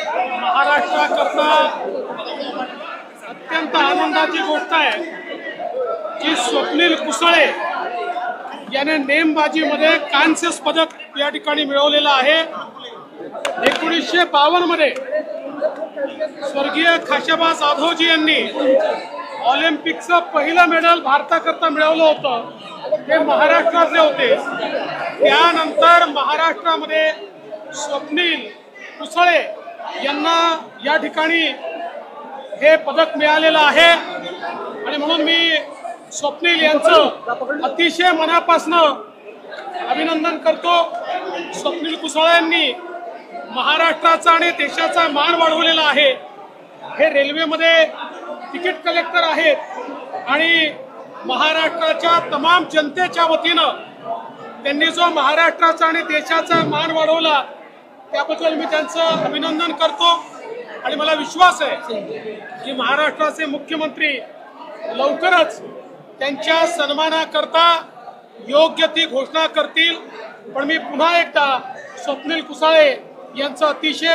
महाराष्ट्राकरता अत्यंत आनंदाची गोष्ट आहे की स्वप्नील कुसळे याने नेमबाजीमध्ये कांस्य पदक या ठिकाणी मिळवलेलं आहे। 1952 मध्ये स्वर्गीय खाशाबा जाधवजी यांनी ऑलिम्पिकचं पहिलं मेडल भारताकरता मिळवलं होतं, ते महाराष्ट्रातले होते। त्यानंतर महाराष्ट्रामध्ये स्वप्नील कुसळे यांना या ठिकाणी हे पदक मिळालेलं आहे आणि म्हणून मी स्वप्नील यांचं अतिशय मनापासून अभिनंदन करतो। स्वप्नील कुसळे यांनी महाराष्ट्राचा आणि देशाचा मान वाढवलेला आहे। हे रेल्वेमध्ये तिकीट कलेक्टर आहेत आणि महाराष्ट्राच्या तमाम जनतेच्या वतीनं त्यांनी जो महाराष्ट्राचा आणि देशाचा मान वाढवला त्याबद्दल मी त्यांचं अभिनंदन करतो आणि मला विश्वास आहे की महाराष्ट्राचे मुख्यमंत्री लवकरच त्यांच्या सन्मानाकरता योग्य ती घोषणा करतील। पण मी पुन्हा एकदा स्वप्नील कुसळे यांचं अतिशय